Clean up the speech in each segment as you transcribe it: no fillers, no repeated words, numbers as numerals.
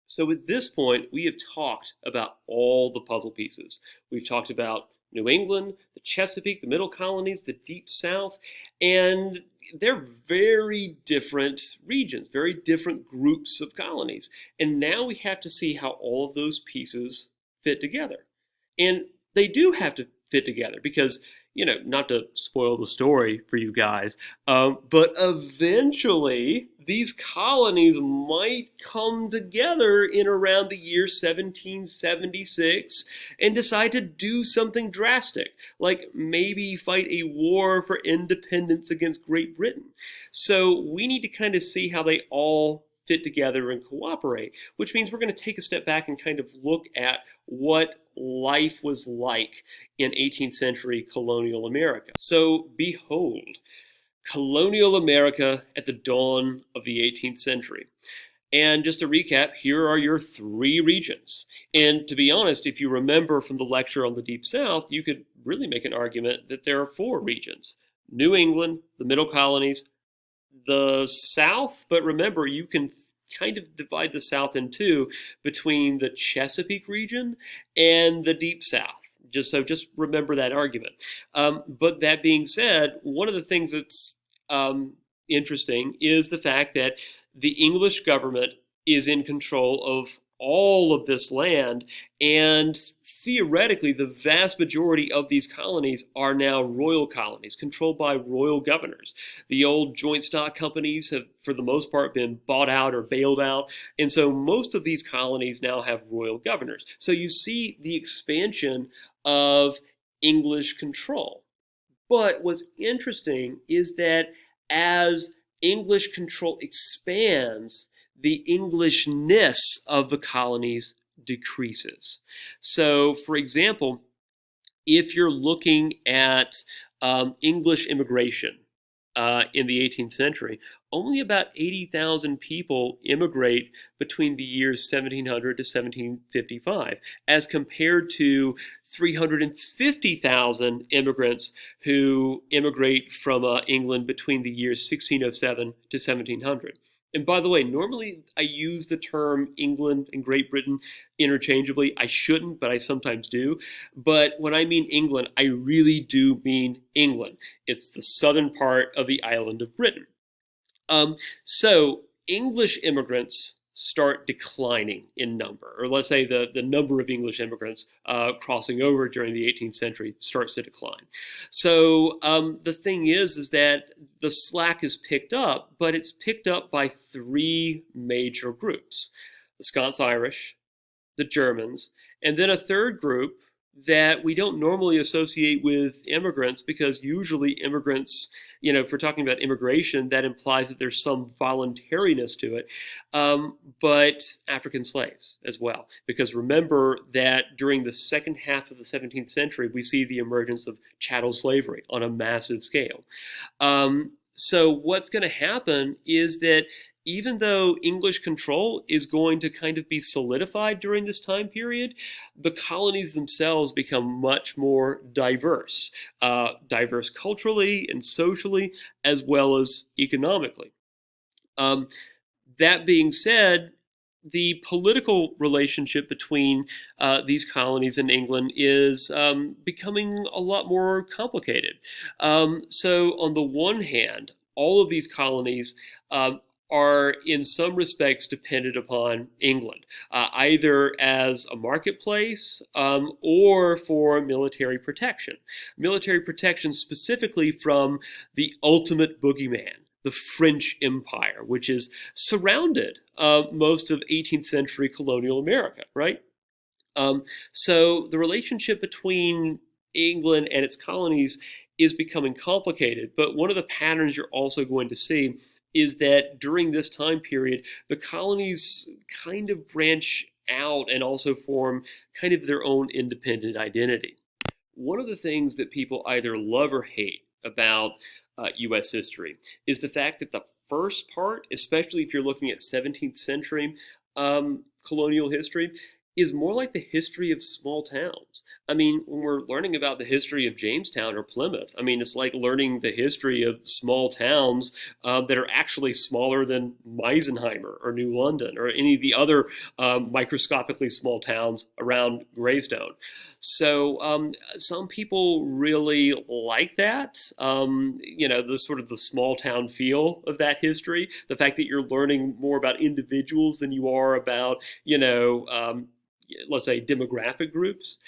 So at this point, we have talked about all the puzzle pieces. We've talked about New England, the Chesapeake, the Middle Colonies, the Deep South, and they're very different regions, very different groups of colonies. And now we have to see how all of those pieces fit together. And they do have to fit together because, not to spoil the story for you guys, but eventually these colonies might come together in around the year 1776 and decide to do something drastic, like maybe fight a war for independence against Great Britain. So we need to kind of see how they all fit together and cooperate, which means we're going to take a step back and kind of look at what life was like in 18th century colonial America. So behold, colonial America at the dawn of the 18th century. And just to recap, here are your three regions. And to be honest, if you remember from the lecture on the Deep South, you could really make an argument that there are four regions: New England, the Middle Colonies, the South, but remember, you can kind of divide the South in two between the Chesapeake region and the Deep South. Just remember that argument. But that being said, one of the things that's interesting is the fact that the English government is in control of all of this land, and theoretically, the vast majority of these colonies are now royal colonies, controlled by royal governors. The old joint stock companies have, for the most part, been bought out or bailed out, and so most of these colonies now have royal governors. So you see the expansion of English control. But what's interesting is that as English control expands, the Englishness of the colonies decreases. So, for example, if you're looking at English immigration in the 18th century, only about 80,000 people immigrate between the years 1700 to 1755, as compared to 350,000 immigrants who immigrate from England between the years 1607 to 1700. And by the way, normally I use the term England and Great Britain interchangeably. I shouldn't, but I sometimes do. But when I mean England, I really do mean England. It's the southern part of the island of Britain. So English immigrants start declining in number, or let's say the number of English immigrants crossing over during the 18th century starts to decline. So the thing is that the slack is picked up, but it's picked up by three major groups: the Scots-Irish, the Germans, and then a third group that we don't normally associate with immigrants, because usually immigrants, if we're talking about immigration, that implies that there's some voluntariness to it, but African slaves as well. Because remember that during the second half of the 17th century, we see the emergence of chattel slavery on a massive scale. So what's going to happen is that even though English control is going to kind of be solidified during this time period, the colonies themselves become much more diverse, diverse culturally and socially, as well as economically. That being said, the political relationship between these colonies and England is becoming a lot more complicated. So on the one hand, all of these colonies are in some respects dependent upon England, either as a marketplace or for military protection. Military protection specifically from the ultimate boogeyman, the French Empire, which is surrounded most of 18th century colonial America, right? So the relationship between England and its colonies is becoming complicated, but one of the patterns you're also going to see is that during this time period, the colonies kind of branch out and also form kind of their own independent identity. One of the things that people either love or hate about U.S. history is the fact that the first part, especially if you're looking at 17th century colonial history, is more like the history of small towns. I mean, when we're learning about the history of Jamestown or Plymouth, I mean, it's like learning the history of small towns that are actually smaller than Meisenheimer or New London or any of the other microscopically small towns around Greystone. So some people really like that, the sort of the small town feel of that history, the fact that you're learning more about individuals than you are about, let's say demographic groups.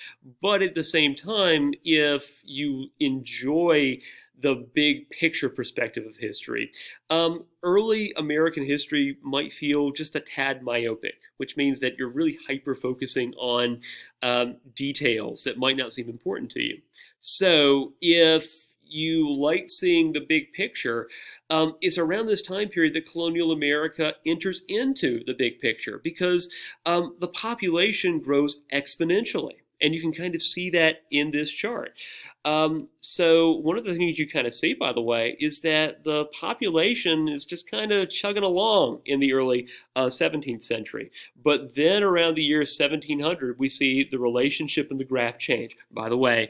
But at the same time, if you enjoy the big picture perspective of history, early American history might feel just a tad myopic, which means that you're really hyper focusing on details that might not seem important to you. So if you like seeing the big picture, it's around this time period that colonial America enters into the big picture because the population grows exponentially. And you can kind of see that in this chart. So one of the things you kind of see, by the way, is that the population is just kind of chugging along in the early 17th century. But then around the year 1700, we see the relationship and the graph change. By the way,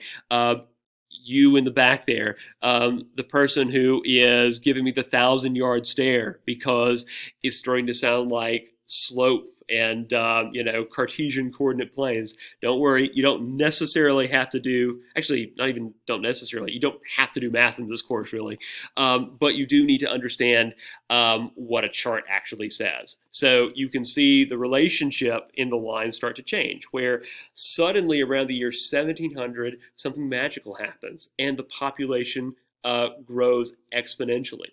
you in the back there, the person who is giving me the 1,000-yard stare because it's starting to sound like slope and Cartesian coordinate planes. Don't worry, you don't necessarily have to do, actually not even don't necessarily, you don't have to do math in this course really, but you do need to understand what a chart actually says. So you can see the relationship in the lines start to change, where suddenly around the year 1700, something magical happens and the population grows exponentially.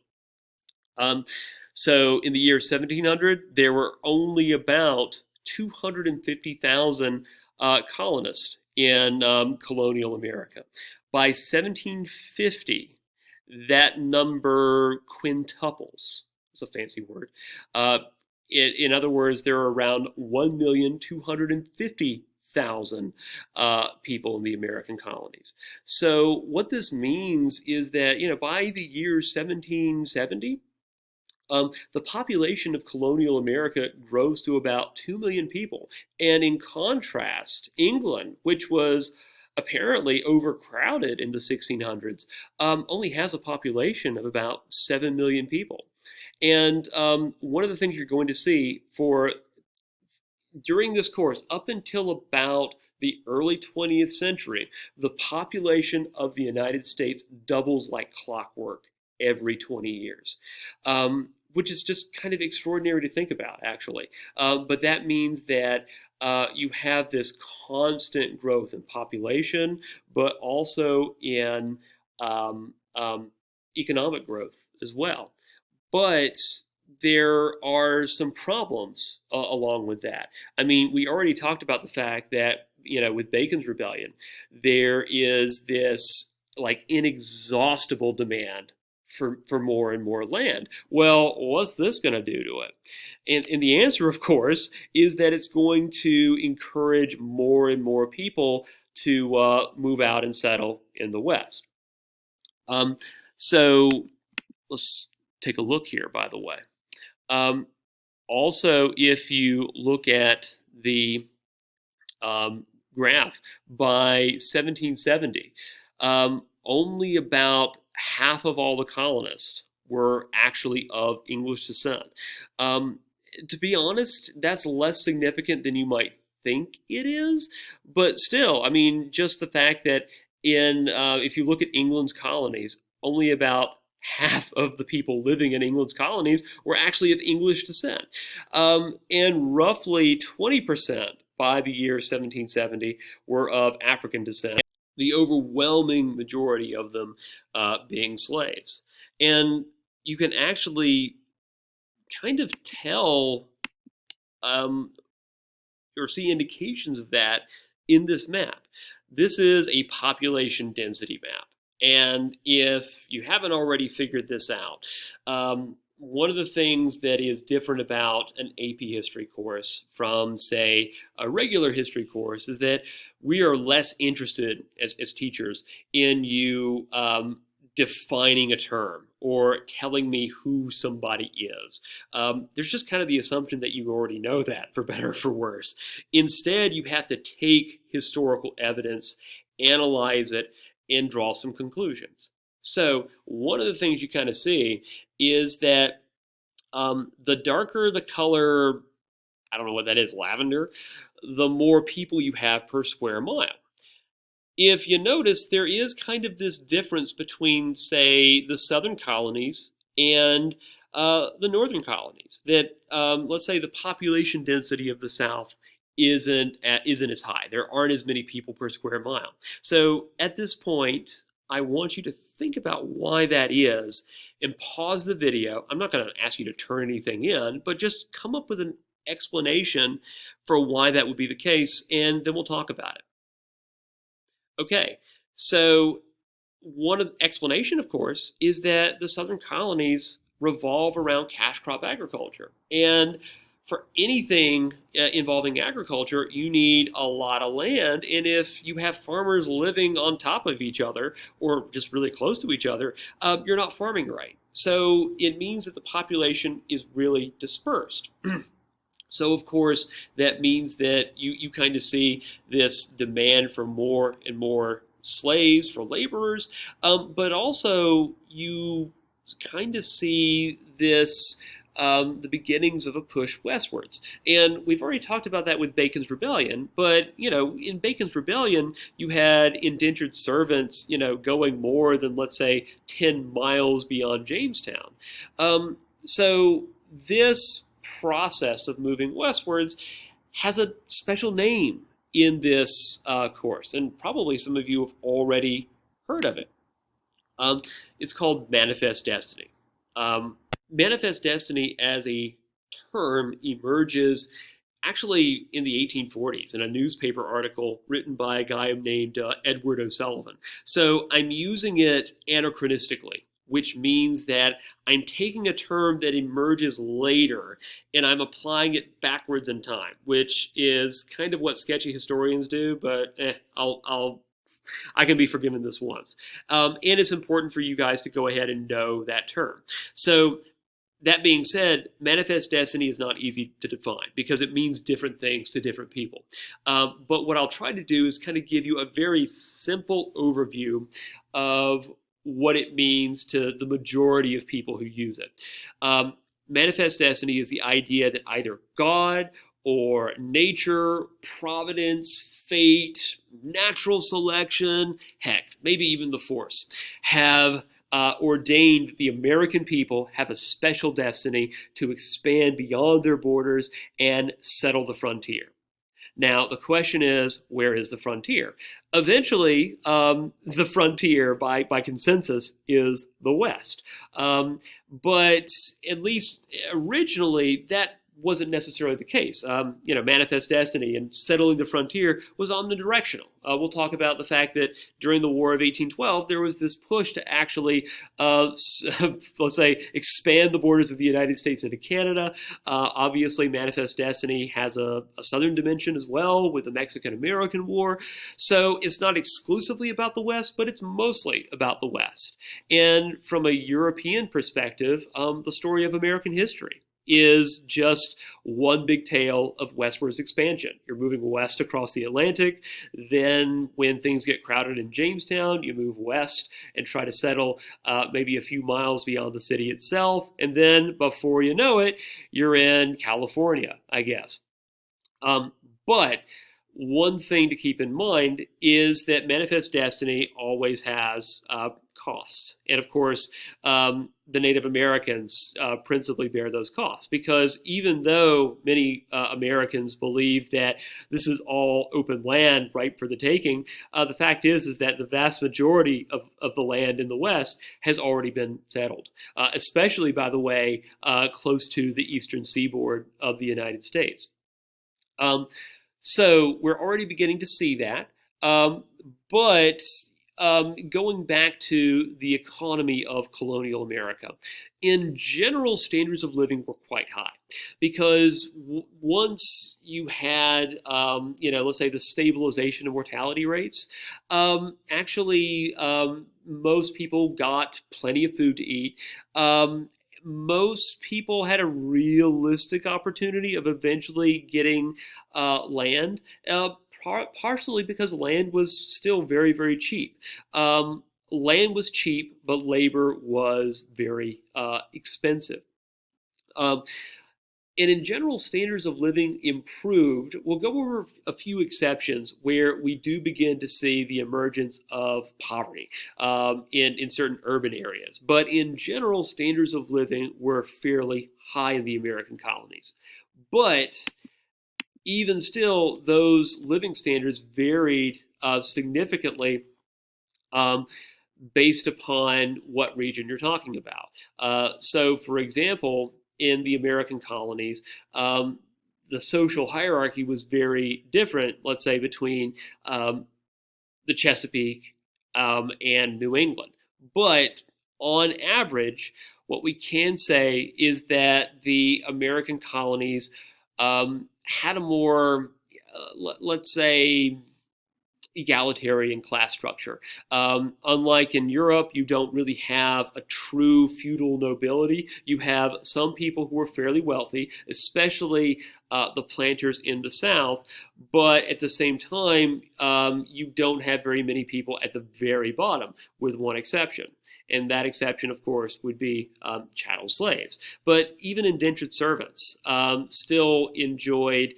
So in the year 1700, there were only about 250,000 colonists in colonial America. By 1750, that number quintuples. It's a fancy word. In other words, there are around 1,250,000 people in the American colonies. So what this means is that, by the year 1770, the population of colonial America grows to about 2 million people. And in contrast, England, which was apparently overcrowded in the 1600s, only has a population of about 7 million people. And one of the things you're going to see during this course, up until about the early 20th century, the population of the United States doubles like clockwork every 20 years. Which is just kind of extraordinary to think about, actually. But that means that you have this constant growth in population, but also in economic growth as well. But there are some problems along with that. I mean, we already talked about the fact that, with Bacon's Rebellion, there is this like inexhaustible demand for more and more land. Well, what's this going to do to it? And the answer, of course, is that it's going to encourage more and more people to move out and settle in the West. So let's take a look here, by the way. Also, if you look at the graph, by 1770, only about half of all the colonists were actually of English descent. To be honest, that's less significant than you might think it is, but still, I mean, just the fact that if you look at England's colonies, only about half of the people living in England's colonies were actually of English descent. And roughly 20% by the year 1770 were of African descent, the overwhelming majority of them being slaves. And you can actually kind of tell or see indications of that in this map. This is a population density map. And if you haven't already figured this out, one of the things that is different about an AP history course from, say, a regular history course is that we are less interested as teachers in you defining a term or telling me who somebody is. There's just kind of the assumption that you already know that, for better or for worse. Instead, you have to take historical evidence, analyze it, and draw some conclusions. So one of the things you kind of see is that the darker the color, I don't know what that is, lavender, the more people you have per square mile. If you notice, there is kind of this difference between, say, the southern colonies and the northern colonies. That, let's say, the population density of the South isn't as high. There aren't as many people per square mile. So at this point, I want you to think about why that is and pause the video. I'm not going to ask you to turn anything in, but just come up with an explanation for why that would be the case, and then we'll talk about it. Okay, so one explanation, of course, is that the southern colonies revolve around cash crop agriculture. And for anything involving agriculture, you need a lot of land. And if you have farmers living on top of each other or just really close to each other, you're not farming right. So it means that the population is really dispersed. So, of course, that means that you kind of see this demand for more and more slaves, for laborers, but also you kind of see this, the beginnings of a push westwards. And we've already talked about that with Bacon's Rebellion, but, in Bacon's Rebellion, you had indentured servants, going more than, let's say, 10 miles beyond Jamestown. So this process of moving westwards has a special name in this course, and probably some of you have already heard of it. It's called Manifest Destiny. Manifest Destiny as a term emerges actually in the 1840s in a newspaper article written by a guy named Edward O'Sullivan. So I'm using it anachronistically, which means that I'm taking a term that emerges later and I'm applying it backwards in time, which is kind of what sketchy historians do, but I can be forgiven this once. And it's important for you guys to go ahead and know that term. So that being said, manifest destiny is not easy to define because it means different things to different people. But what I'll try to do is kind of give you a very simple overview of what it means to the majority of people who use it. Manifest destiny is the idea that either God or nature, providence, fate, natural selection, heck, maybe even the force, have ordained that the American people have a special destiny to expand beyond their borders and settle the frontier. Now, the question is, where is the frontier? Eventually, the frontier, by consensus, is the West. But at least originally, that wasn't necessarily the case. Manifest destiny and settling the frontier was omnidirectional. We'll talk about the fact that during the War of 1812, there was this push to actually, let's say, expand the borders of the United States into Canada. Obviously, manifest destiny has a southern dimension as well with the Mexican-American War. So it's not exclusively about the West, but it's mostly about the West. And from a European perspective, the story of American history is just one big tale of westwards expansion. You're moving west across the Atlantic. Then when things get crowded in Jamestown, you move west and try to settle maybe a few miles beyond the city itself. And then before you know it, you're in California, I guess. But one thing to keep in mind is that manifest destiny always has costs. And of course, the Native Americans principally bear those costs because even though many Americans believe that this is all open land ripe for the taking, the fact is that the vast majority of the land in the West has already been settled, especially, by the way, close to the eastern seaboard of the United States. So we're already beginning to see that, but going back to the economy of colonial America, in general, standards of living were quite high. because once you had, let's say the stabilization of mortality rates, most people got plenty of food to eat. Most people had a realistic opportunity of eventually getting land, partially because land was still very, very cheap. Land was cheap, but labor was very expensive. Um, and in general, standards of living improved. We'll go over a few exceptions where we do begin to see the emergence of poverty in certain urban areas. But in general, standards of living were fairly high in the American colonies. But even still, those living standards varied significantly um, based upon what region you're talking about. So, for example, in the American colonies, the social hierarchy was very different, let's say, between the Chesapeake and New England. But on average, what we can say is that the American colonies had a more, let's say, egalitarian class structure. Unlike in Europe, you don't really have a true feudal nobility. You have some people who are fairly wealthy, especially the planters in the South, but at the same time, you don't have very many people at the very bottom, with one exception. And that exception, of course, would be chattel slaves. But even indentured servants still enjoyed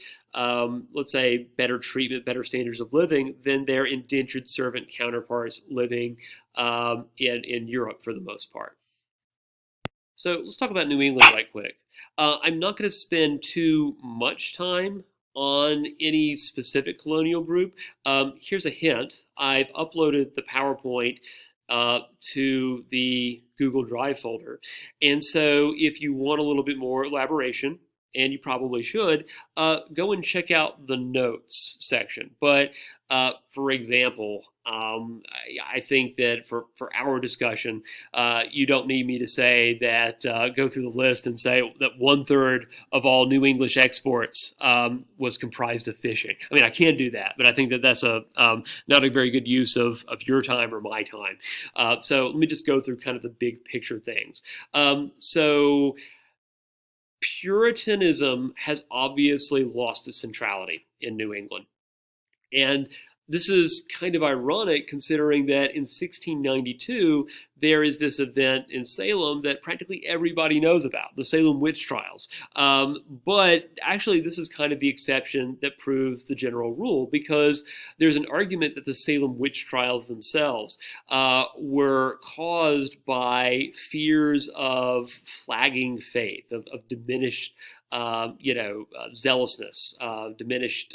let's say, better treatment, better standards of living than their indentured servant counterparts living in Europe for the most part. So let's talk about New England right quick. I'm not going to spend too much time on any specific colonial group. Here's a hint. I've uploaded the PowerPoint to the Google Drive folder. And so if you want a little bit more elaboration, and you probably should, go and check out the notes section. But for example, I think that for our discussion, you don't need me to say that, go through the list and say that 1/3 of all New English exports was comprised of fishing. I mean, I can do that, but I think that that's not a very good use of your time or my time. So let me just go through kind of the big picture things. So Puritanism has obviously lost its centrality in New England. And this is kind of ironic considering that in 1692, there is this event in Salem that practically everybody knows about, the Salem witch trials. But actually, this is kind of the exception that proves the general rule, because there's an argument that the Salem witch trials themselves were caused by fears of flagging faith, of diminished, zealousness, diminished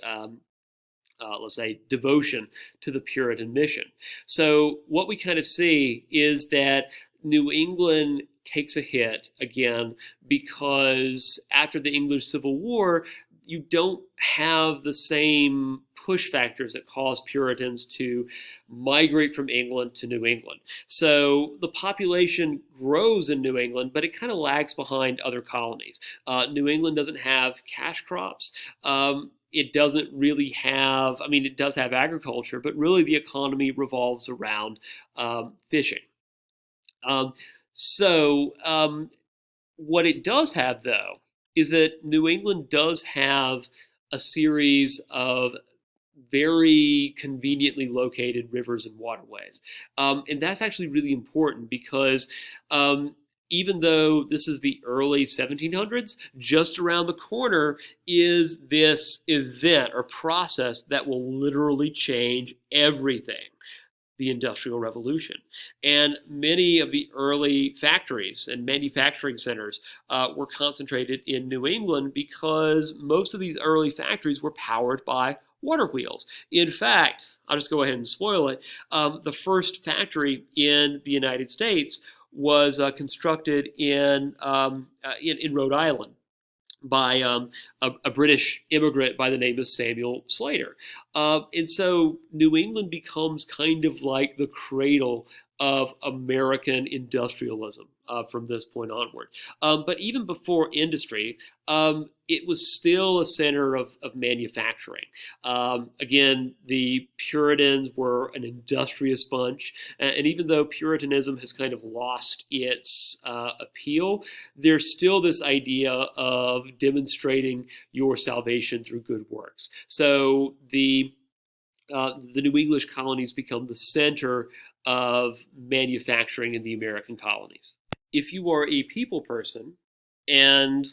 let's say, devotion to the Puritan mission. So what we kind of see is that New England takes a hit again because after the English Civil War, you don't have the same push factors that caused Puritans to migrate from England to New England. So the population grows in New England, but it kind of lags behind other colonies. New England doesn't have cash crops. It doesn't really have, I mean, it does have agriculture, but really the economy revolves around fishing. What it does have, though, is that New England does have a series of very conveniently located rivers and waterways. And that's actually really important because even though this is the early 1700s, just around the corner is this event or process that will literally change everything: the Industrial Revolution. And many of the early factories and manufacturing centers were concentrated in New England because most of these early factories were powered by water wheels. In fact, I'll just go ahead and spoil it, the first factory in the United States was constructed in Rhode Island by a British immigrant by the name of Samuel Slater. And so New England becomes kind of like the cradle of American industrialism. from this point onward. But even before industry, it was still a center of manufacturing. Again, the Puritans were an industrious bunch, and even though Puritanism has kind of lost its appeal, there's still this idea of demonstrating your salvation through good works. So the New English colonies become the center of manufacturing in the American colonies. If you are a people person and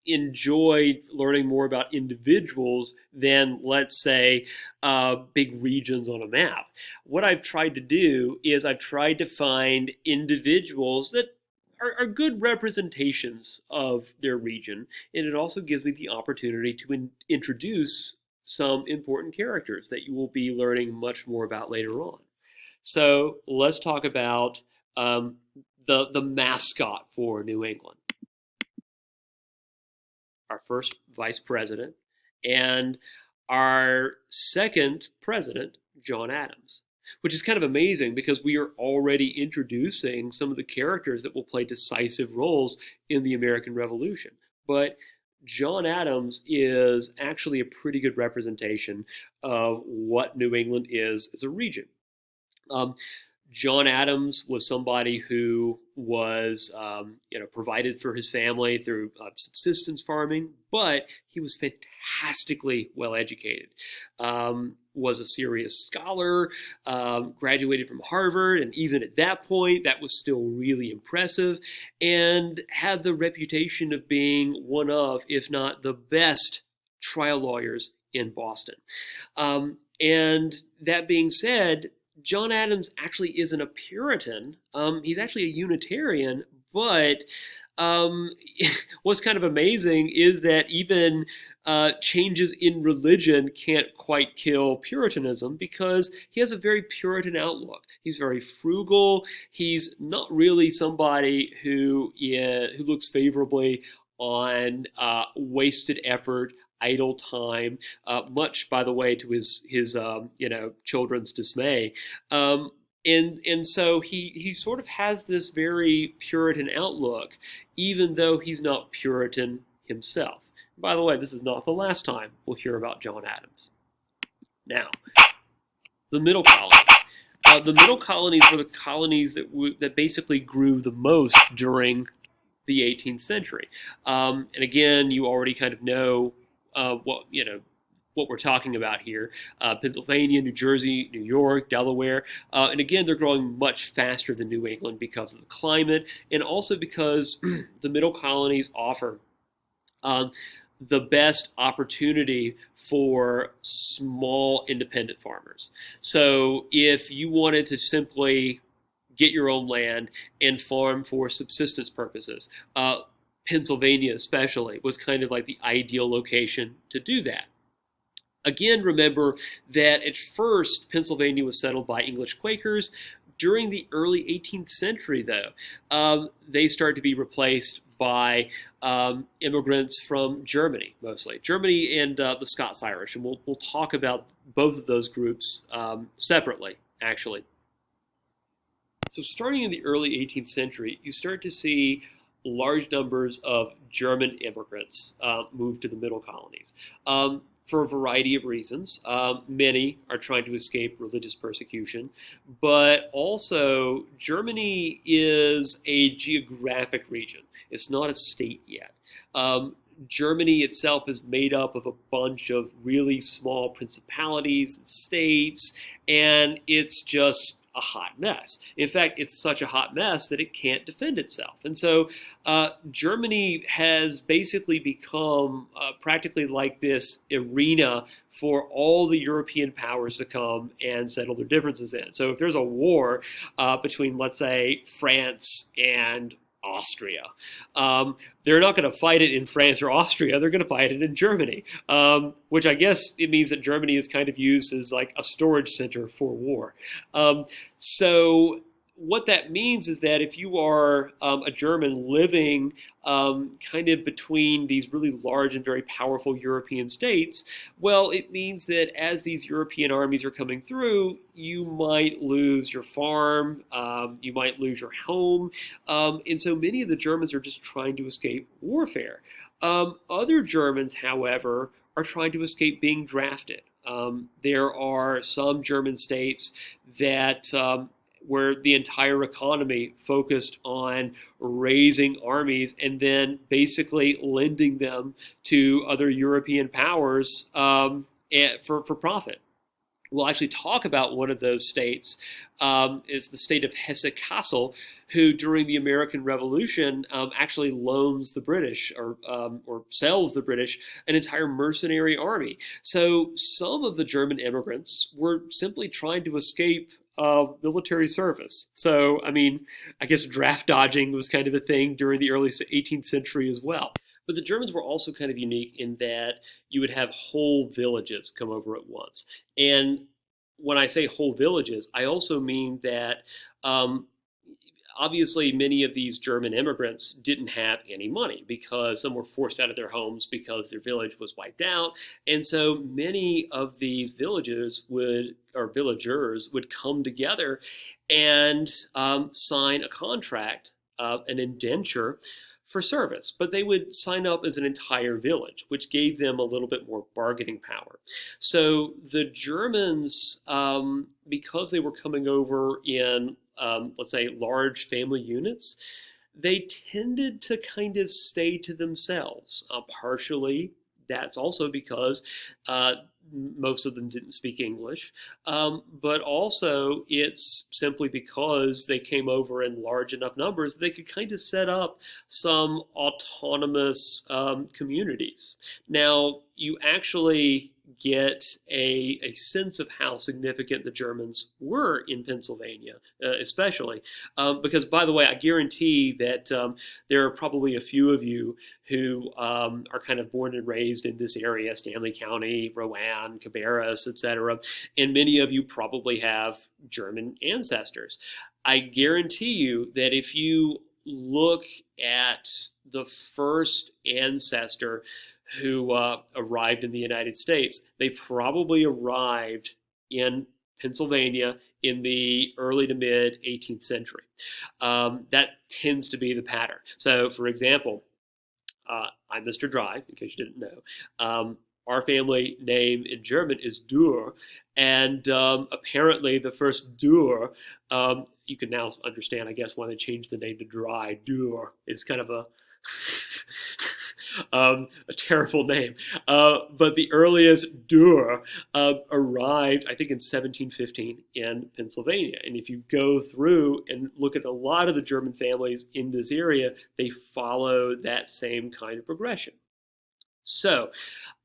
enjoy learning more about individuals than, let's say, big regions on a map, what I've tried to do is I've tried to find individuals that are good representations of their region, and it also gives me the opportunity to introduce some important characters that you will be learning much more about later on. So let's talk about the mascot for New England. Our first vice president and our second president, John Adams, which is kind of amazing because we are already introducing some of the characters that will play decisive roles in the American Revolution. But John Adams is actually a pretty good representation of what New England is as a region. John Adams was somebody who was, provided for his family through subsistence farming, but he was fantastically well educated. Was a serious scholar, graduated from Harvard, and even at that point, that was still really impressive, and had the reputation of being one of, if not the best, trial lawyers in Boston. And that being said, John Adams actually isn't a Puritan. He's actually a Unitarian, but what's kind of amazing is that even changes in religion can't quite kill Puritanism because he has a very Puritan outlook. He's very frugal. He's not really somebody who looks favorably on wasted effort, idle time, much, by the way, to his children's dismay. And so he sort of has this very Puritan outlook, even though he's not Puritan himself. By the way, this is not the last time we'll hear about John Adams. Now, the Middle Colonies. The Middle Colonies were the colonies that basically grew the most during the 18th century. And again, you already kind of know what we're talking about here. Pennsylvania, New Jersey, New York, Delaware. And again, they're growing much faster than New England because of the climate and also because the Middle Colonies offer the best opportunity for small independent farmers. So if you wanted to simply get your own land and farm for subsistence purposes, Pennsylvania especially was kind of like the ideal location to do that. Again, remember that at first Pennsylvania was settled by English Quakers. During the early 18th century, though, they started to be replaced by immigrants from Germany, mostly. Germany and the Scots-Irish, and we'll talk about both of those groups separately, actually. So starting in the early 18th century, you start to see large numbers of German immigrants move to the Middle Colonies. For a variety of reasons. Many are trying to escape religious persecution, but also Germany is a geographic region. It's not a state yet. Germany itself is made up of a bunch of really small principalities and states, and it's just a hot mess. In fact, it's such a hot mess that it can't defend itself. And so Germany has basically become practically like this arena for all the European powers to come and settle their differences in. So if there's a war between, let's say, France and Austria. They're not going to fight it in France or Austria. They're going to fight it in Germany, which I guess it means that Germany is kind of used as like a storage center for war. So what that means is that if you are a German living kind of between these really large and very powerful European states, well, it means that as these European armies are coming through, you might lose your farm, you might lose your home, and so many of the Germans are just trying to escape warfare. Other Germans, however, are trying to escape being drafted. There are some German states that where the entire economy focused on raising armies and then basically lending them to other European powers for profit. We'll actually talk about one of those states, is the state of Hesse-Kassel, who during the American Revolution actually loans the British or sells the British an entire mercenary army. So some of the German immigrants were simply trying to escape military service. So, I mean, I guess draft dodging was kind of a thing during the early 18th century as well. But the Germans were also kind of unique in that you would have whole villages come over at once. And when I say whole villages, I also mean that obviously many of these German immigrants didn't have any money because some were forced out of their homes because their village was wiped out. And so many of these villagers would come together and sign a contract, an indenture for service, but they would sign up as an entire village, which gave them a little bit more bargaining power. So the Germans, because they were coming over in, let's say, large family units, they tended to kind of stay to themselves. Partially, that's also because most of them didn't speak English, but also it's simply because they came over in large enough numbers that they could kind of set up some autonomous communities. Now, you actually get a sense of how significant the Germans were in Pennsylvania, especially. Because, by the way, I guarantee that there are probably a few of you who are kind of born and raised in this area, Stanley County, Rowan, Cabarrus, etc. And many of you probably have German ancestors. I guarantee you that if you look at the first ancestor who arrived in the United States, they probably arrived in Pennsylvania in the early to mid 18th century. That tends to be the pattern. So, for example, I'm Mr. Drive, in case you didn't know. Our family name in German is Dürr, and apparently the first Dürr, you can now understand, I guess, why they changed the name to Dry. Dürr is kind of a a terrible name. But the earliest Dürr arrived, I think, in 1715 in Pennsylvania. And if you go through and look at a lot of the German families in this area, they follow that same kind of progression. So,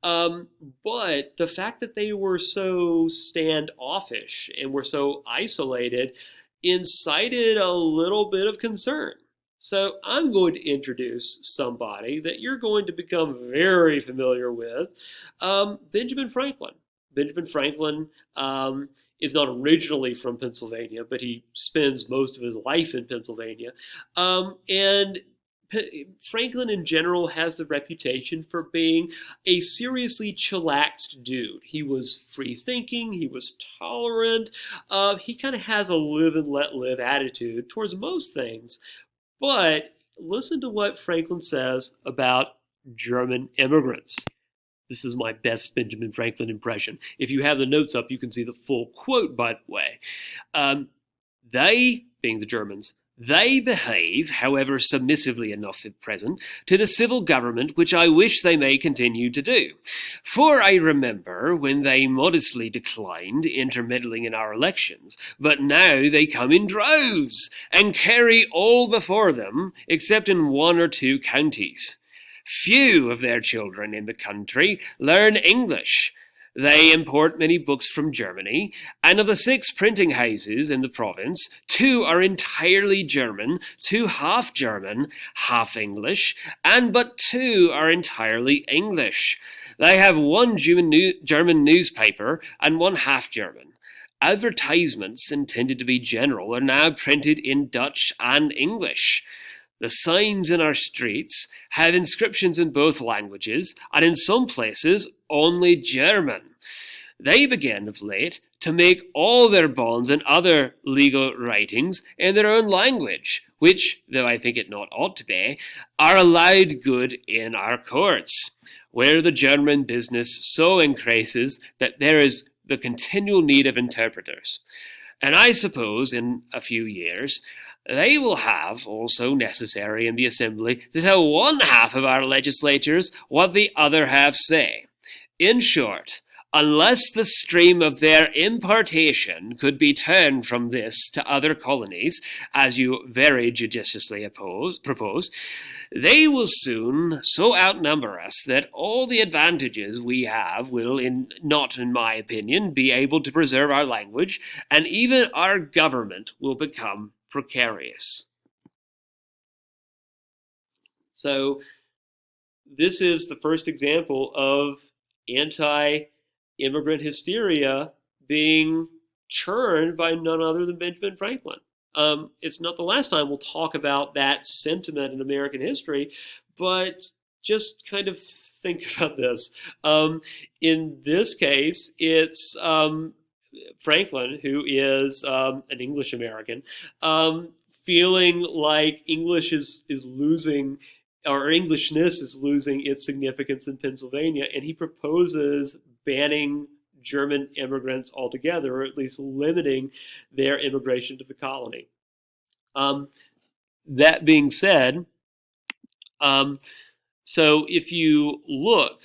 but the fact that they were so standoffish and were so isolated incited a little bit of concern. So I'm going to introduce somebody that you're going to become very familiar with, Benjamin Franklin. Benjamin Franklin is not originally from Pennsylvania, but he spends most of his life in Pennsylvania. And Franklin in general has the reputation for being a seriously chillaxed dude. He was free thinking, he was tolerant, he kind of has a live and let live attitude towards most things. But listen to what Franklin says about German immigrants. This is my best Benjamin Franklin impression. If you have the notes up, you can see the full quote, by the way. They, being the Germans, they behave, however, submissively enough at present, to the civil government, which I wish they may continue to do. For I remember when they modestly declined intermeddling in our elections, but now they come in droves, and carry all before them, except in 1 or 2 counties. Few of their children in the country learn English. They import many books from Germany, and of the 6 printing houses in the province, 2 are entirely German, 2 half German, half English, and but 2 are entirely English. They have 1 German newspaper and 1 half German. Advertisements intended to be general are now printed in Dutch and English. The signs in our streets have inscriptions in both languages, and in some places only German. They began of late to make all their bonds and other legal writings in their own language, which, though I think it not ought to be, are allowed good in our courts, where the German business so increases that there is the continual need of interpreters. And I suppose in a few years they will have also necessary in the assembly to tell one half of our legislatures what the other half say. In short, unless the stream of their importation could be turned from this to other colonies, as you very judiciously propose, they will soon so outnumber us that all the advantages we have will, not in my opinion, be able to preserve our language, and even our government will become precarious. So this is the first example of anti-immigrant hysteria being churned by none other than Benjamin Franklin. It's not the last time we'll talk about that sentiment in American history, but just kind of think about this. In this case, it's Franklin, who is an English American, feeling like English is losing, or Englishness is losing its significance in Pennsylvania, and he proposes banning German immigrants altogether, or at least limiting their immigration to the colony. That being said, so if you look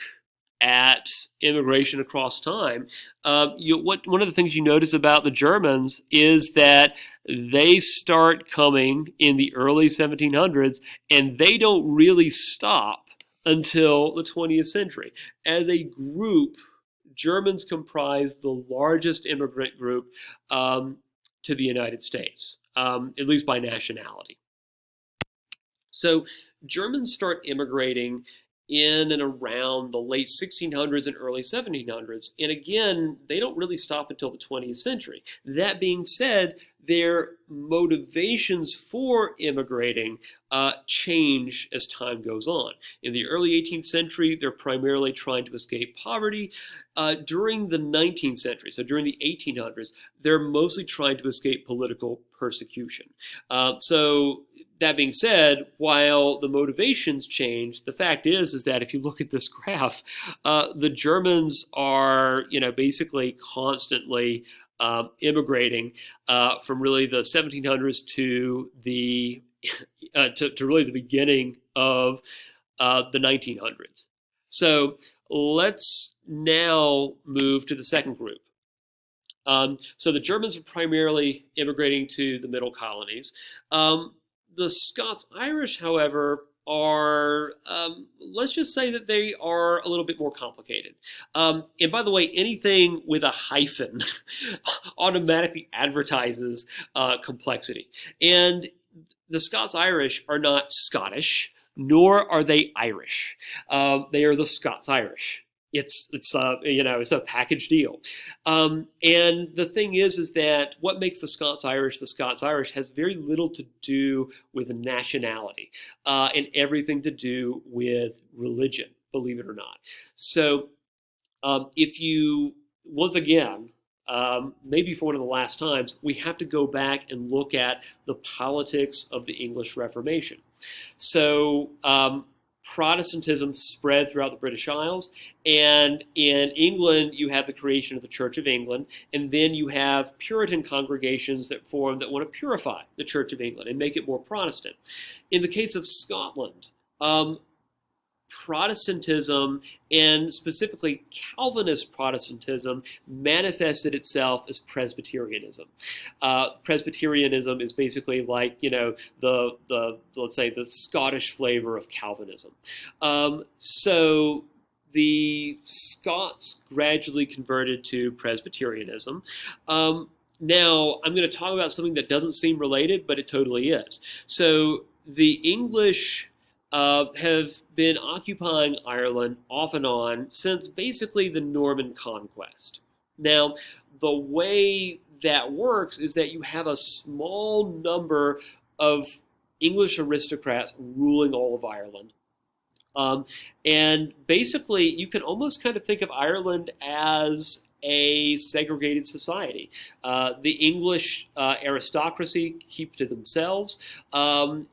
at immigration across time, one of the things you notice about the Germans is that they start coming in the early 1700s, and they don't really stop until the 20th century. As a group, Germans comprise the largest immigrant group to the United States, at least by nationality. So Germans start immigrating in and around the late 1600s and early 1700s. And again, they don't really stop until the 20th century. That being said, their motivations for immigrating change as time goes on. In the early 18th century, they're primarily trying to escape poverty. During the 19th century, so during the 1800s, they're mostly trying to escape political persecution. So that being said, while the motivations change, the fact is that if you look at this graph, the Germans are, basically constantly immigrating from really the 1700s to the to really the beginning of the 1900s. So let's now move to the second group. So the Germans are primarily immigrating to the middle colonies. The Scots-Irish, however, are, let's just say that they are a little bit more complicated. And by the way, anything with a hyphen automatically advertises complexity. And the Scots-Irish are not Scottish, nor are they Irish. They are the Scots-Irish. It's a package deal. And the thing is that what makes the Scots-Irish has very little to do with nationality and everything to do with religion, believe it or not. So if you, once again, maybe for one of the last times, we have to go back and look at the politics of the English Reformation. So Protestantism spread throughout the British Isles, and in England you have the creation of the Church of England, and then you have Puritan congregations that form that want to purify the Church of England and make it more Protestant. In the case of Scotland, Protestantism, and specifically Calvinist Protestantism, manifested itself as Presbyterianism. Presbyterianism is basically like, let's say the Scottish flavor of Calvinism. So the Scots gradually converted to Presbyterianism. Now, I'm going to talk about something that doesn't seem related, but it totally is. So the English have been occupying Ireland off and on since basically the Norman conquest. Now, the way that works is that you have a small number of English aristocrats ruling all of Ireland. Um, and basically, you can almost kind of think of Ireland as a segregated society. The English aristocracy keep to themselves, and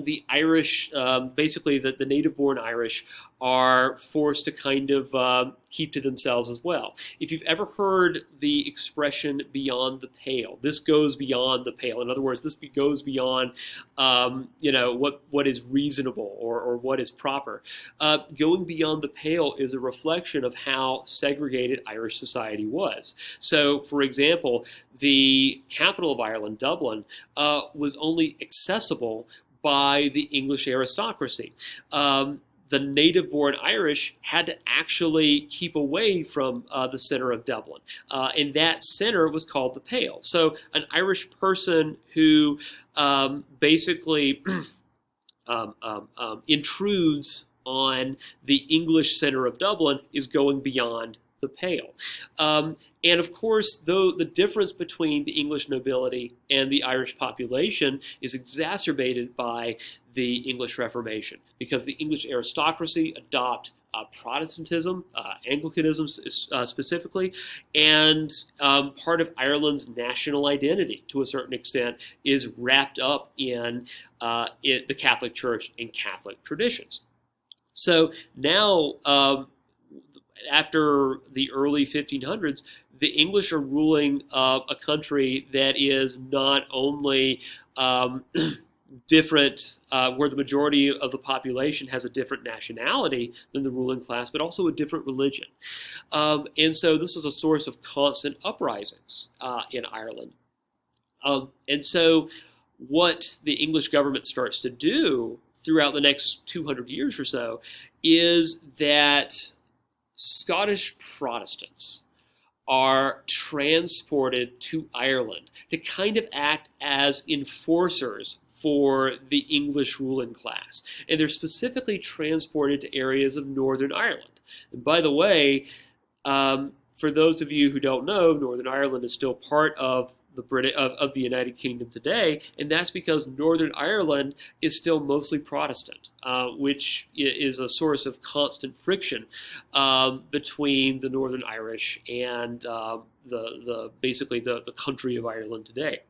the Irish, basically the native-born Irish, are forced to kind of keep to themselves as well. If you've ever heard the expression "beyond the pale," this goes beyond the pale. In other words, this goes beyond, what is reasonable or what is proper. Going beyond the pale is a reflection of how segregated Irish society was. So, for example, the capital of Ireland, Dublin, was only accessible by the English aristocracy. The native-born Irish had to actually keep away from the center of Dublin. And that center was called the Pale. So an Irish person who basically intrudes on the English center of Dublin is going beyond the Pale. And of course, though the difference between the English nobility and the Irish population is exacerbated by the English Reformation, because the English aristocracy adopt Protestantism, Anglicanism specifically, and part of Ireland's national identity, to a certain extent, is wrapped up in the Catholic Church and Catholic traditions. So now, after the early 1500s, the English are ruling a country that is not only different, where the majority of the population has a different nationality than the ruling class, but also a different religion. And so this was a source of constant uprisings in Ireland. And so what the English government starts to do throughout the next 200 years or so is that Scottish Protestants are transported to Ireland to kind of act as enforcers for the English ruling class. And they're specifically transported to areas of Northern Ireland. And by the way, for those of you who don't know, Northern Ireland is still part of the United Kingdom today, and that's because Northern Ireland is still mostly Protestant, which is a source of constant friction between the Northern Irish and basically the country of Ireland today.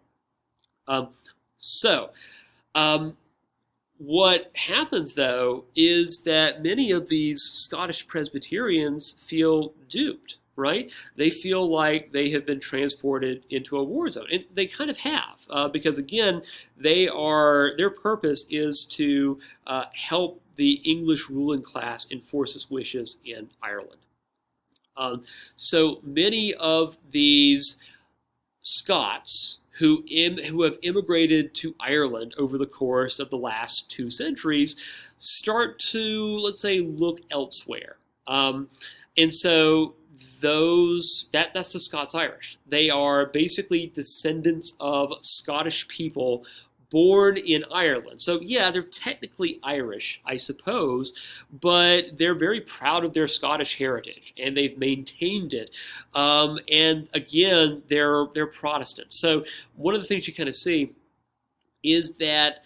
What happens, though, is that many of these Scottish Presbyterians feel duped, right? They feel like they have been transported into a war zone. And they kind of have, because, again, their purpose is to help the English ruling class enforce its wishes in Ireland. So many of these Scots who have immigrated to Ireland over the course of the last 2 centuries start to, let's say, look elsewhere. And so that's the Scots-Irish. They are basically descendants of Scottish people born in Ireland. So yeah, they're technically Irish, I suppose, but they're very proud of their Scottish heritage, and they've maintained it. And again, they're Protestant. So one of the things you kind of see is that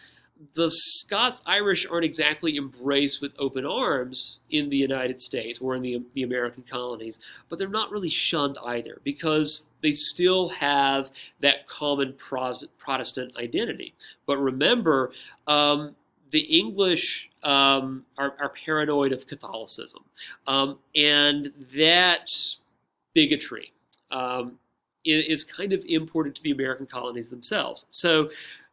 the Scots-Irish aren't exactly embraced with open arms in the United States or in the American colonies, but they're not really shunned either, because they still have that common Protestant identity. But remember, the English are paranoid of Catholicism, and that bigotry is kind of imported to the American colonies themselves. So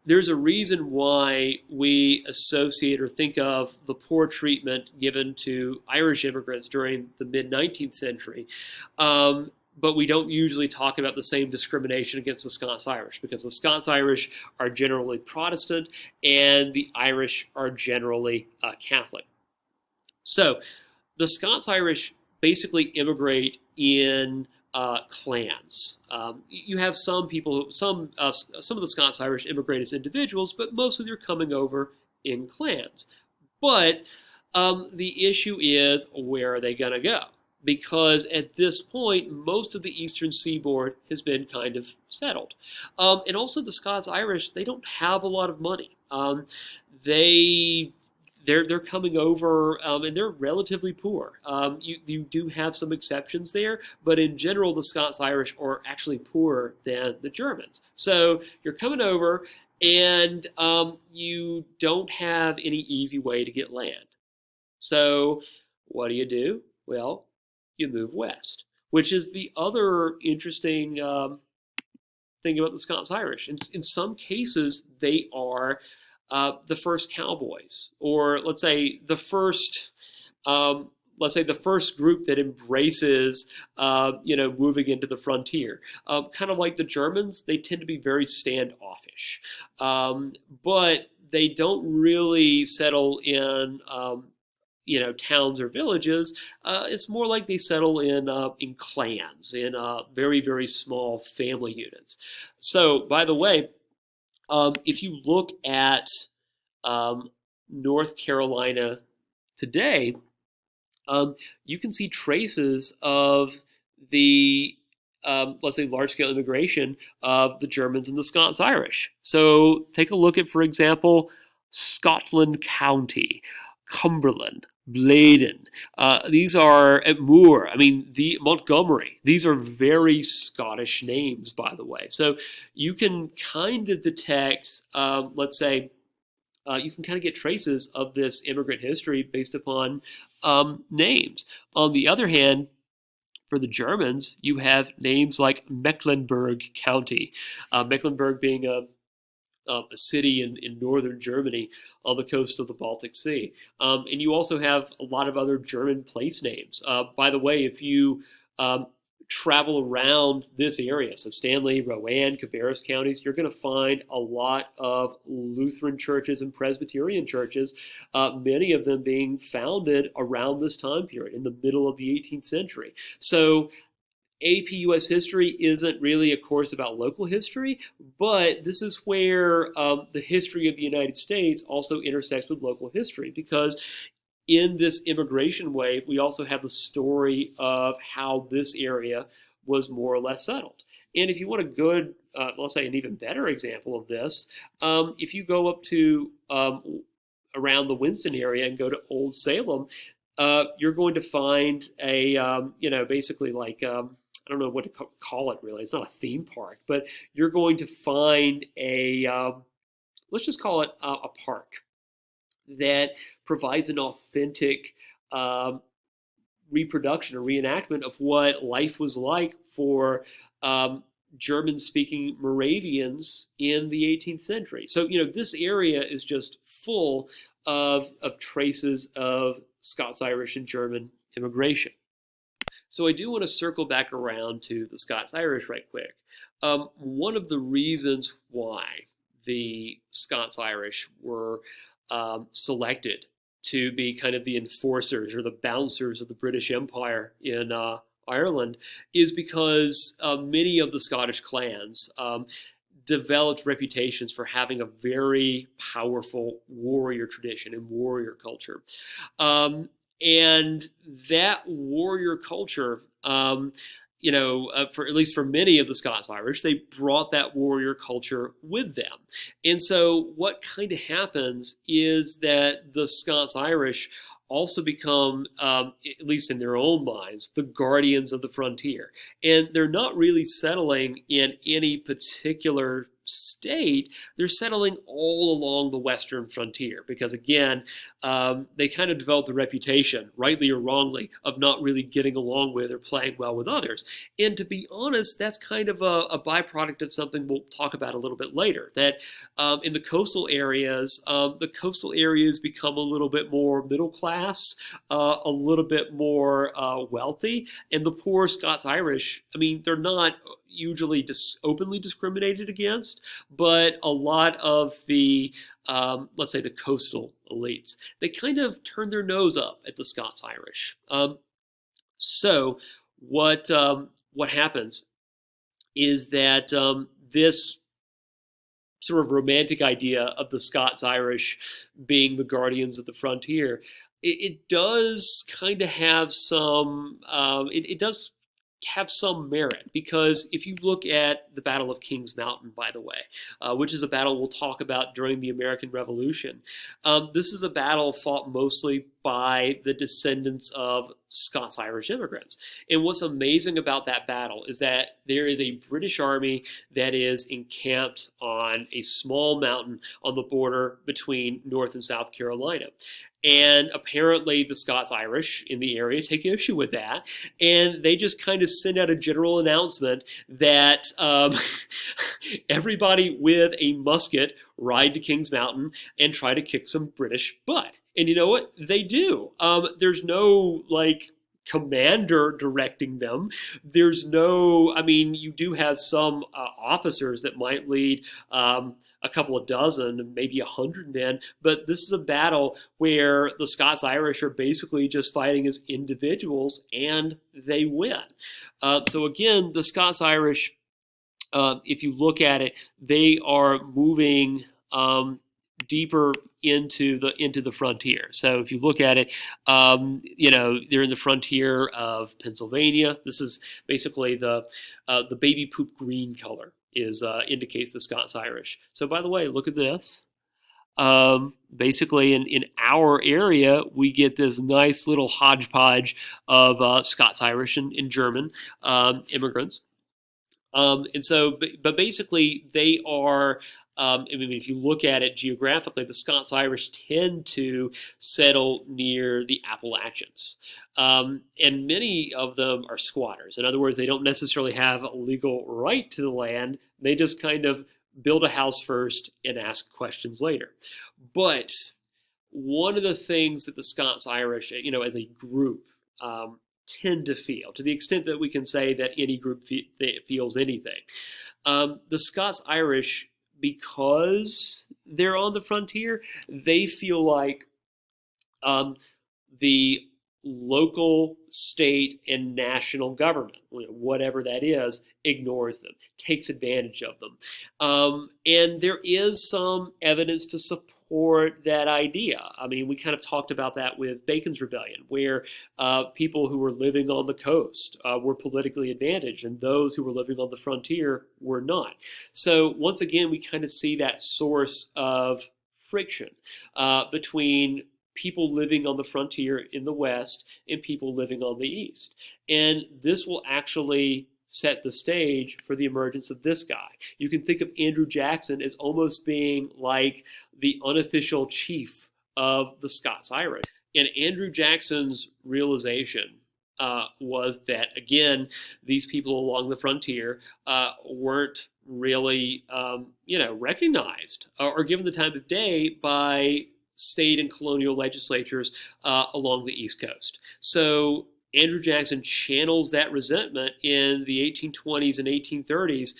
there's a reason why we associate or think of the poor treatment given to Irish immigrants during the mid-19th century, but we don't usually talk about the same discrimination against the Scots-Irish, because the Scots-Irish are generally Protestant and the Irish are generally Catholic. So the Scots-Irish basically immigrate in clans. You have some people, some of the Scots-Irish immigrate as individuals, but most of them are coming over in clans. But the issue is, where are they going to go? because at this point, most of the eastern seaboard has been kind of settled. And also the Scots-Irish, they don't have a lot of money. They they're coming over and they're relatively poor. You do have some exceptions there, but in general, the Scots-Irish are actually poorer than the Germans. So you're coming over and you don't have any easy way to get land. So what do? Well, you move west, which is the other interesting thing about the Scots Irish. In some cases, they are the first cowboys, or let's say the first group that embraces, moving into the frontier. Kind of like the Germans, they tend to be very standoffish, but they don't really settle in towns or villages. It's more like they settle in clans, in very, very small family units. So, by the way, if you look at North Carolina today, you can see traces of the let's say large-scale immigration of the Germans and the Scots-Irish. So take a look at, for example, Scotland County, Cumberland, Bladen. These are at Moore. I mean, the Montgomery. These are very Scottish names, by the way. So you can kind of detect, let's say, you can kind of get traces of this immigrant history based upon names. On the other hand, for the Germans, you have names like Mecklenburg County, Mecklenburg being a city in northern Germany on the coast of the Baltic Sea. And you also have a lot of other German place names. By the way, if you travel around this area, so Stanley, Rowan, Cabarrus counties, you're going to find a lot of Lutheran churches and Presbyterian churches, many of them being founded around this time period, in the middle of the 18th century. So AP US history isn't really a course about local history, but this is where the history of the United States also intersects with local history, because in this immigration wave, we also have the story of how this area was more or less settled. And if you want a good, let's say an even better example of this, if you go up to around the Winston area and go to Old Salem, you're going to find a, basically like, I don't know what to call it really. It's not a theme park, but you're going to find a, let's just call it a park that provides an authentic reproduction or reenactment of what life was like for German-speaking Moravians in the 18th century. So, this area is just full of traces of Scots-Irish and German immigration. So I do want to circle back around to the Scots-Irish right quick. One of the reasons why the Scots-Irish were selected to be kind of the enforcers or the bouncers of the British Empire in Ireland is because many of the Scottish clans developed reputations for having a very powerful warrior tradition and warrior culture. And that warrior culture, for at least for many of the Scots-Irish, they brought that warrior culture with them. And so what kind of happens is that the Scots-Irish also become, at least in their own minds, the guardians of the frontier. And they're not really settling in any particular state. They're settling all along the western frontier because, again, they kind of developed the reputation, rightly or wrongly, of not really getting along with or playing well with others. And to be honest, that's kind of a byproduct of something we'll talk about a little bit later, that in the coastal areas become a little bit more middle class, a little bit more wealthy, and the poor Scots-Irish, I mean, they're not usually openly discriminated against, but a lot of the, let's say the coastal elites, they kind of turn their nose up at the Scots-Irish. So what happens is that this sort of romantic idea of the Scots-Irish being the guardians of the frontier it does kind of have some, it does have some merit, because if you look at the Battle of Kings Mountain, by the way, which is a battle we'll talk about during the American Revolution, this is a battle fought mostly by the descendants of Scots-Irish immigrants. And what's amazing about that battle is that there is a British army that is encamped on a small mountain on the border between North and South Carolina. And apparently the Scots-Irish in the area take issue with that, and they just kind of send out a general announcement that everybody with a musket ride to Kings Mountain and try to kick some British butt. And you know what? They do. There's no, like, commander directing them. There's no, I mean, you do have some officers that might lead a couple of dozen, maybe 100 men, but this is a battle where the Scots-Irish are basically just fighting as individuals, and they win. So again, the Scots-Irish, if you look at it, they are moving deeper into the frontier. So if you look at it, they're in the frontier of Pennsylvania. This is basically the baby poop green color indicates the Scots-Irish. So by the way, look at this. Basically, in our area, we get this nice little hodgepodge of Scots-Irish and German immigrants. But basically, they are, I mean, if you look at it geographically, the Scots-Irish tend to settle near the Appalachians. And many of them are squatters. In other words, they don't necessarily have a legal right to the land. They just kind of build a house first and ask questions later. But one of the things that the Scots-Irish, as a group, tend to feel, to the extent that we can say that any group feels anything. The Scots-Irish, because they're on the frontier, they feel like the local, state, and national government, whatever that is, ignores them, takes advantage of them. And there is some evidence to support that idea. I mean, we kind of talked about that with Bacon's Rebellion, where people who were living on the coast were politically advantaged, and those who were living on the frontier were not. So once again, we kind of see that source of friction between people living on the frontier in the West and people living on the East. And this will actually set the stage for the emergence of this guy. You can think of Andrew Jackson as almost being like the unofficial chief of the Scots-Irish. And Andrew Jackson's realization was that, again, these people along the frontier weren't really, recognized or given the time of day by state and colonial legislatures along the East Coast. So Andrew Jackson channels that resentment in the 1820s and 1830s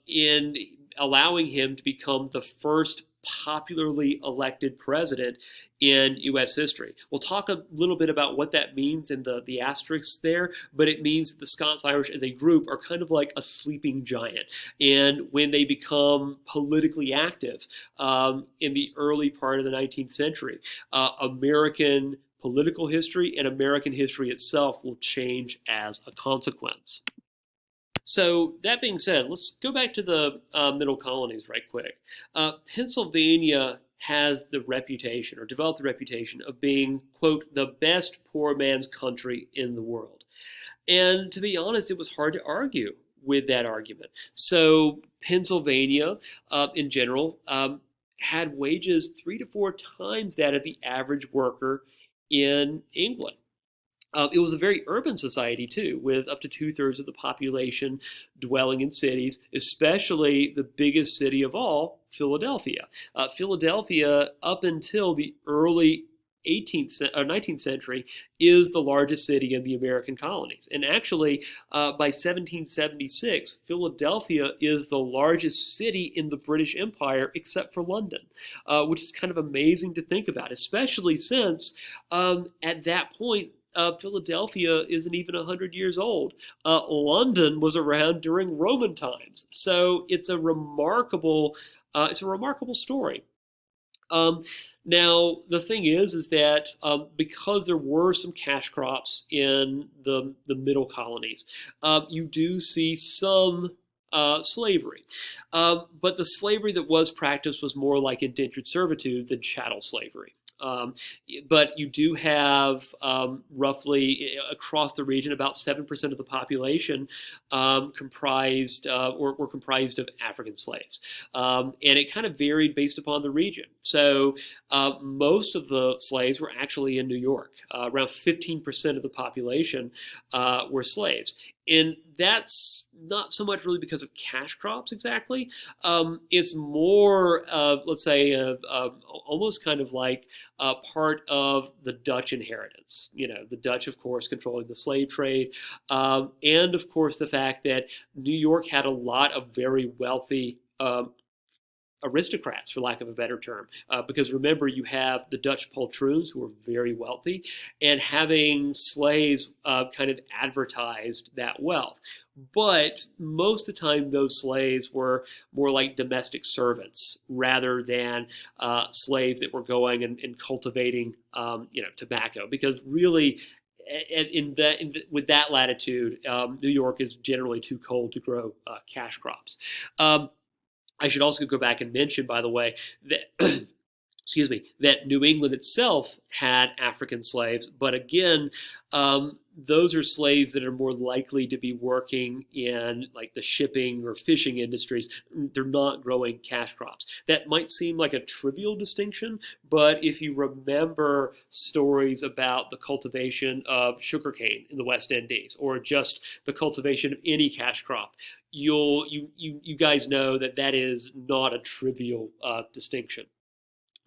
in allowing him to become the first popularly elected president in U.S. history. We'll talk a little bit about what that means in the asterisks there, but it means that the Scots-Irish as a group are kind of like a sleeping giant. And when they become politically active in the early part of the 19th century, American political history and American history itself will change as a consequence. So that being said, let's go back to the middle colonies right quick. Pennsylvania has the reputation, or developed the reputation, of being, quote, the best poor man's country in the world. And to be honest, it was hard to argue with that argument. So Pennsylvania, in general, had wages 3 to 4 times that of the average worker in England. It was a very urban society, too, with up to 2/3 of the population dwelling in cities, especially the biggest city of all, Philadelphia. Philadelphia, up until the early 19th century, is the largest city in the American colonies. And actually, by 1776, Philadelphia is the largest city in the British Empire, except for London, which is kind of amazing to think about, especially since at that point, Philadelphia isn't even 100 years old. London was around during Roman times, so it's a remarkable story. Um, Now, the thing is that because there were some cash crops in the middle colonies, you do see some slavery. But the slavery that was practiced was more like indentured servitude than chattel slavery. Um, but you do have roughly across the region about 7% of the population comprised or were comprised of African slaves. And it kind of varied based upon the region. So most of the slaves were actually in New York. Around 15% of the population were slaves. And that's not so much really because of cash crops exactly. It's more of, let's say, almost kind of like part of the Dutch inheritance. You know, the Dutch, of course, controlling the slave trade, and of course the fact that New York had a lot of very wealthy aristocrats, for lack of a better term, because remember, you have the Dutch poltroons who were very wealthy, and having slaves kind of advertised that wealth. But most of the time, those slaves were more like domestic servants rather than slaves that were going and cultivating, tobacco. Because really, with that latitude, New York is generally too cold to grow cash crops. I should also go back and mention, by the way, that excuse me, that New England itself had African slaves, but again, those are slaves that are more likely to be working in like the shipping or fishing industries. They're not growing cash crops. That might seem like a trivial distinction, but if you remember stories about the cultivation of sugarcane in the West Indies, or just the cultivation of any cash crop, you guys know that that is not a trivial distinction.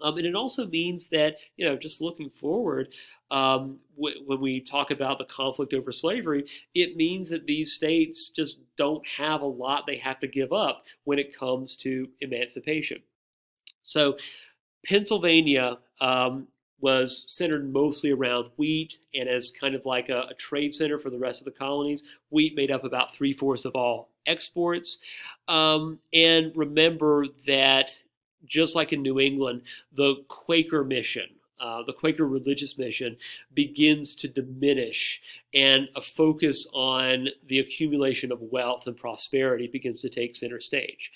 And it also means that, just looking forward, when we talk about the conflict over slavery, it means that these states just don't have a lot they have to give up when it comes to emancipation. So Pennsylvania was centered mostly around wheat, and as kind of like a trade center for the rest of the colonies, wheat made up about three-fourths of all exports. And remember that just like in New England, the Quaker mission, the Quaker religious mission, begins to diminish, and a focus on the accumulation of wealth and prosperity begins to take center stage.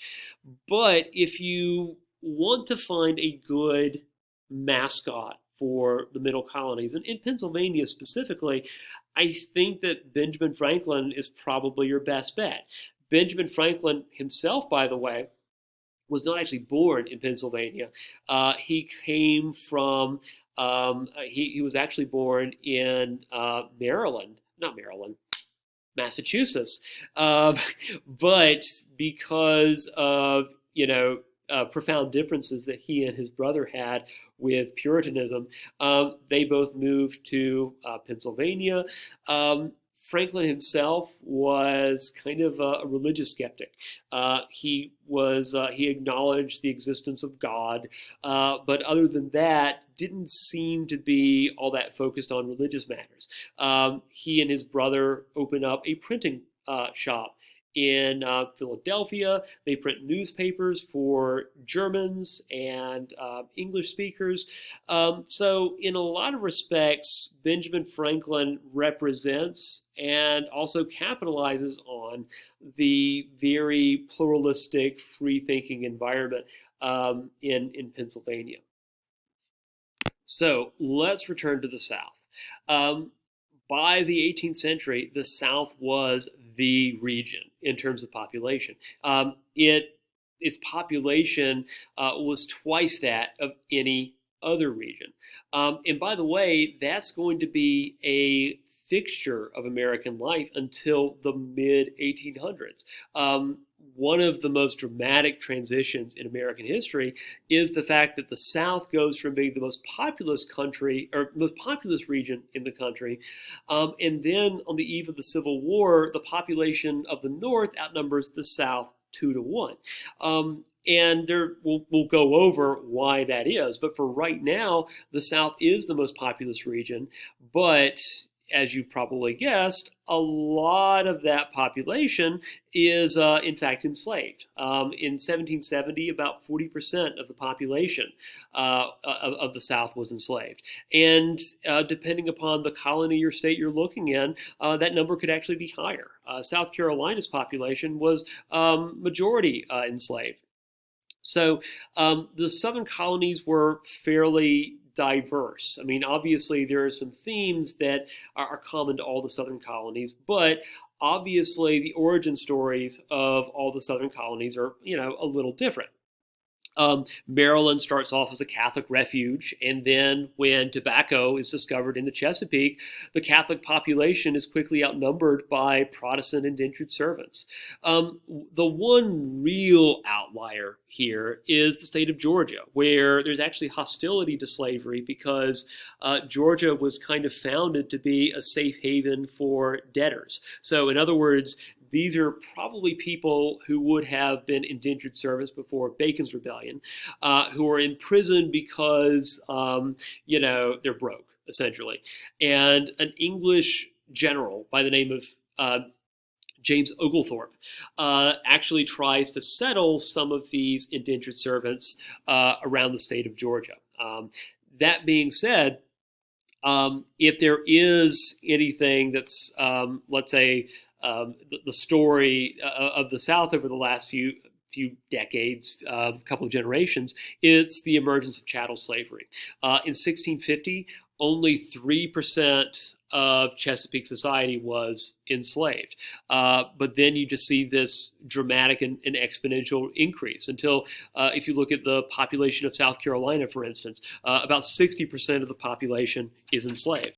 But if you want to find a good mascot for the middle colonies, and in Pennsylvania specifically, I think that Benjamin Franklin is probably your best bet. Benjamin Franklin himself, by the way, was not actually born in Pennsylvania. He came from, he was actually born in Massachusetts. But because of, profound differences that he and his brother had with Puritanism, they both moved to Pennsylvania. Franklin himself was kind of a religious skeptic. He acknowledged the existence of God, but other than that, didn't seem to be all that focused on religious matters. He and his brother opened up a printing shop in Philadelphia. They print newspapers for Germans and English speakers. So in a lot of respects, Benjamin Franklin represents and also capitalizes on the very pluralistic, free-thinking environment in Pennsylvania. So let's return to the South. By the 18th century, the South was the region in terms of population. Its population was twice that of any other region. And by the way, that's going to be a fixture of American life until the mid 1800s. One of the most dramatic transitions in American history is the fact that the South goes from being the most populous country, or most populous region in the country, and then on the eve of the Civil War, the population of the North outnumbers the South 2-1. And we'll go over why that is. But for right now, the South is the most populous region, but as you've probably guessed, a lot of that population is, in fact, enslaved. In 1770, about 40% of the population of the South was enslaved. And depending upon the colony or state you're looking in, that number could actually be higher. South Carolina's population was majority enslaved. So the southern colonies were fairly diverse. I mean, obviously, there are some themes that are common to all the southern colonies, but obviously, the origin stories of all the southern colonies are, a little different. Maryland starts off as a Catholic refuge, and then when tobacco is discovered in the Chesapeake, the Catholic population is quickly outnumbered by Protestant indentured servants. The one real outlier here is the state of Georgia, where there's actually hostility to slavery because Georgia was kind of founded to be a safe haven for debtors. So, in other words, these are probably people who would have been indentured servants before Bacon's Rebellion, who are in prison because, they're broke, essentially. And an English general by the name of James Oglethorpe actually tries to settle some of these indentured servants around the state of Georgia. That being said, if there is anything that's, let's say, the story of the South over the last few decades, couple of generations, is the emergence of chattel slavery. In 1650, only 3% of Chesapeake society was enslaved. But then you just see this dramatic and exponential increase until, if you look at the population of South Carolina, for instance, about 60% of the population is enslaved.